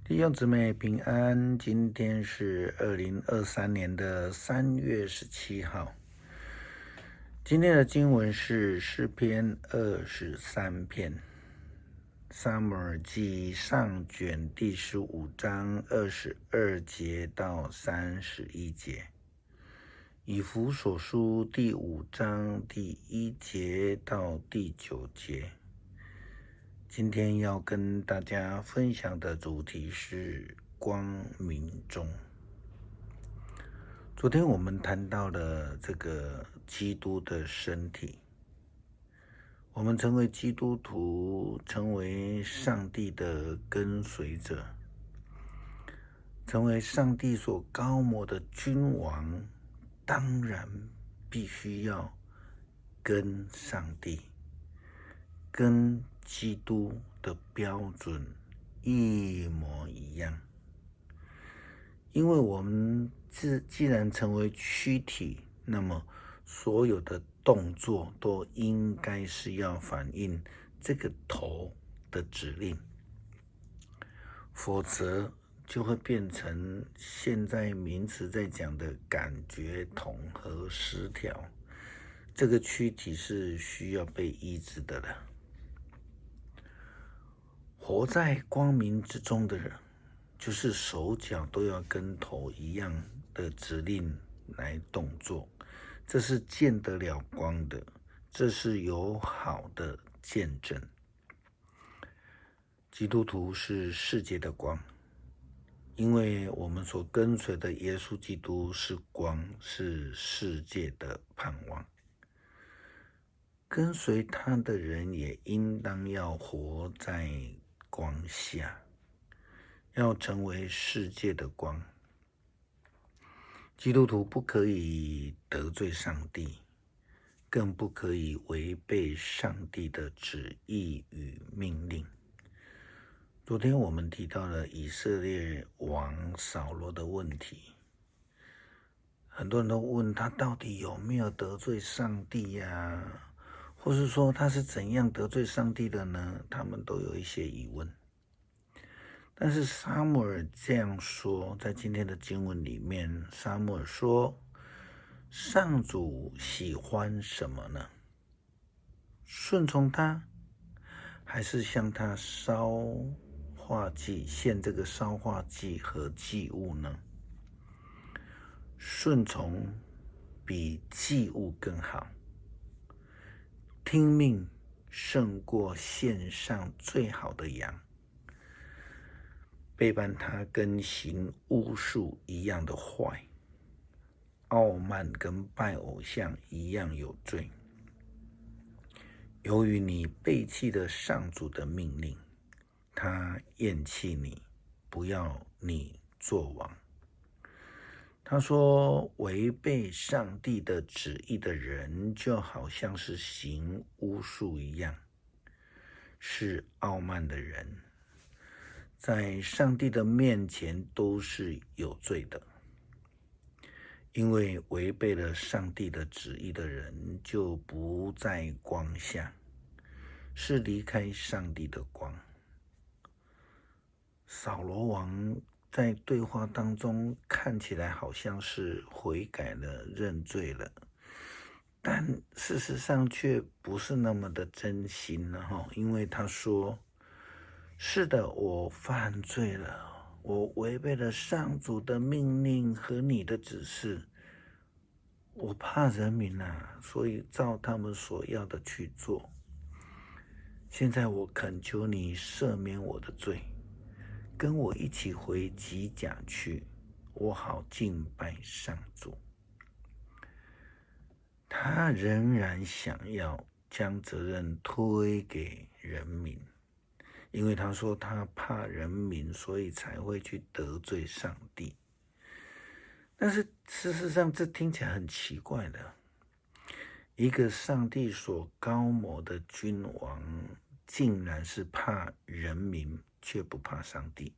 弟兄姊妹平安，今天是2023年的3月17号。今天的经文是诗篇23篇，撒母耳记上卷第15章22节到31节，以弗所书第5章第1节到第9节。今天要跟大家分享的主题是光明中。昨天我们谈到了这个基督的身体，我们成为基督徒，成为上帝的跟随者，成为上帝所高摩的君王，当然必须要跟上帝，跟基督的标准一模一样。因为我们既然成为躯体，那么所有的动作都应该是要反映这个头的指令，否则就会变成现在名词在讲的感觉统合失调，这个躯体是需要被医治的了。活在光明之中的人，就是手脚都要跟头一样的指令来动作，这是见得了光的，这是有好的见证。基督徒是世界的光，因为我们所跟随的耶稣基督是光，是世界的盼望。跟随他的人也应当要活在光下，要成为世界的光。基督徒不可以得罪上帝，更不可以违背上帝的旨意与命令。昨天我们提到了以色列王扫罗的问题，很多人都问他到底有没有得罪上帝呀？或是说他是怎样得罪上帝的呢？他们都有一些疑问。但是撒母耳这样说，在今天的经文里面，撒母耳说，上主喜欢什么呢？顺从他，还是向他烧化祭，献这个烧化祭和祭物呢？顺从比祭物更好，听命胜过献上最好的羊。背叛他跟行巫术一样的坏，傲慢跟拜偶像一样有罪。由于你背弃了上主的命令，他厌弃你，不要你做王。他说，违背上帝的旨意的人，就好像是行巫术一样，是傲慢的人，在上帝的面前都是有罪的。因为违背了上帝的旨意的人，就不在光下，是离开上帝的光。扫罗王在对话当中看起来好像是悔改了、认罪了，但事实上却不是那么的真心了，因为他说，是的，我犯罪了，我违背了上主的命令和你的指示，我怕人民啊，所以照他们所要的去做。现在我恳求你赦免我的罪，跟我一起回吉甲去，我好敬拜上主。他仍然想要将责任推给人民，因为他说他怕人民，所以才会去得罪上帝。但是事实上这听起来很奇怪的，一个上帝所高摩的君王，竟然是怕人民，却不怕上帝。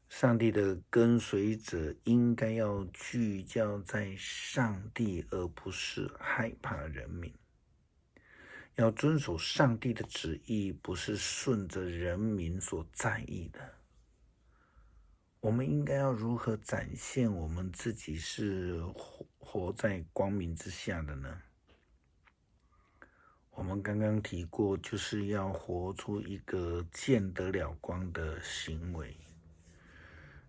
上帝的跟随者应该要聚焦在上帝，而不是害怕人民。要遵守上帝的旨意，不是顺着人民所在意的。我们应该要如何展现我们自己是活在光明之下的呢？我们刚刚提过，就是要活出一个见得了光的行为，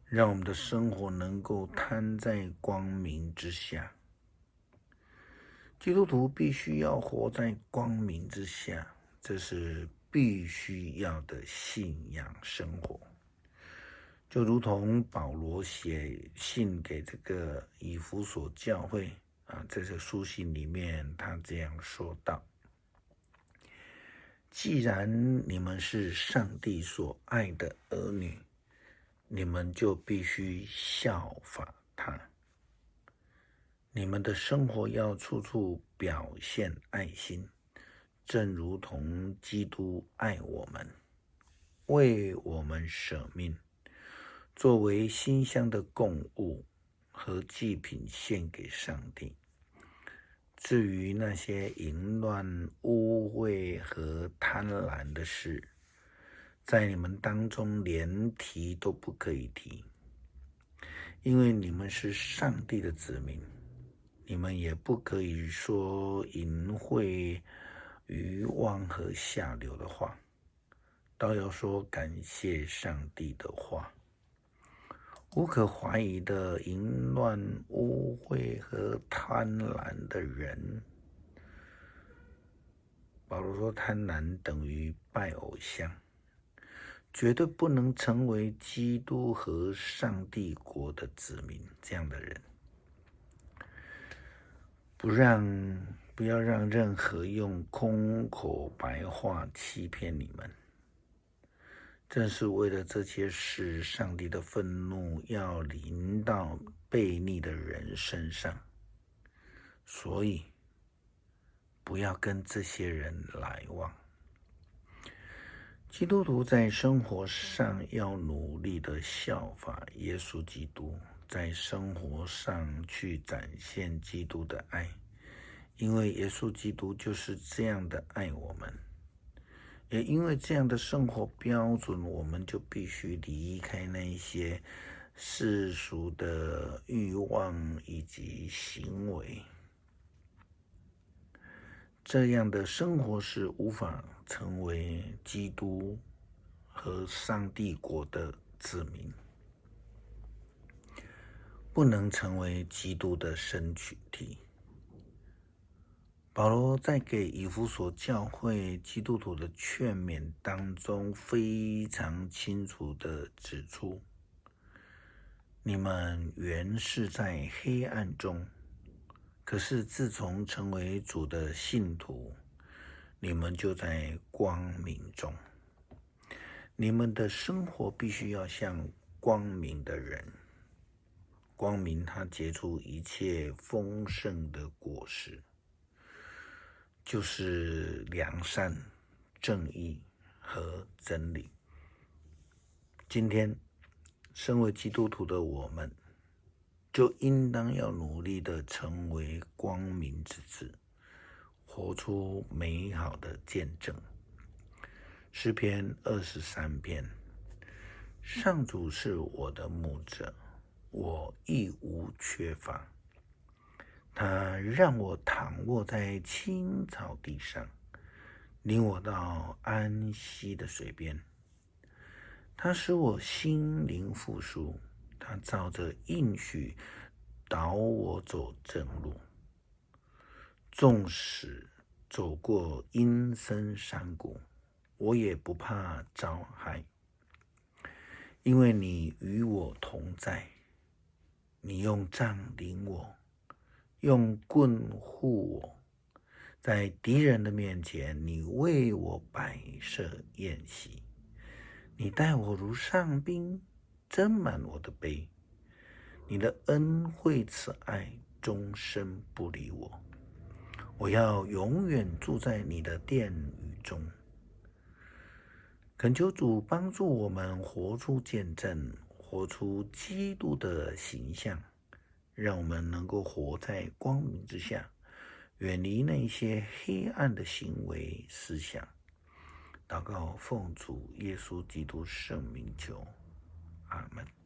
让我们的生活能够摊在光明之下。基督徒必须要活在光明之下，这是必须要的信仰生活。就如同保罗写信给这个以弗所教会这个书信里面，他这样说道：既然你们是上帝所爱的儿女，你们就必须效法他。你们的生活要处处表现爱心，正如同基督爱我们，为我们舍命，作为馨香的供物和祭品献给上帝。至于那些淫乱、污秽和贪婪的事，在你们当中连提都不可以提，因为你们是上帝的子民。你们也不可以说淫秽、愚妄和下流的话，倒要说感谢上帝的话。无可怀疑的淫乱、污秽和贪婪的人，保罗说贪婪等于拜偶像，绝对不能成为基督和上帝国的子民。这样的人，不要让任何用空口白话欺骗你们。正是为了这些事，上帝的愤怒要临到悖逆的人身上，所以不要跟这些人来往。基督徒在生活上要努力的效法耶稣基督，在生活上去展现基督的爱，因为耶稣基督就是这样的爱我们。也因为这样的生活标准，我们就必须离开那些世俗的欲望以及行为。这样的生活是无法成为基督和上帝国的子民，不能成为基督的身体。保罗在给以弗所教会基督徒的劝勉当中，非常清楚地指出：你们原是在黑暗中，可是自从成为主的信徒，你们就在光明中。你们的生活必须要像光明的人，光明它结出一切丰盛的果实，就是良善、正义和真理。今天身为基督徒的我们，就应当要努力的成为光明之子，活出美好的见证。诗篇23篇：上主是我的牧者，我一无缺乏。他让我躺卧在青草地上，领我到安息的水边。他使我心灵复苏，他照着应许导我走正路。纵使走过阴森山谷，我也不怕遭害，因为你与我同在。你用杖领我，用棍护我，在敌人的面前，你为我摆设宴席。你待我如上宾，斟满我的杯。你的恩惠慈爱终身不离我，我要永远住在你的殿宇中。恳求主帮助我们活出见证，活出基督的形象，让我们能够活在光明之下，远离那些黑暗的行为思想。祷告奉主耶稣基督圣名求，阿门。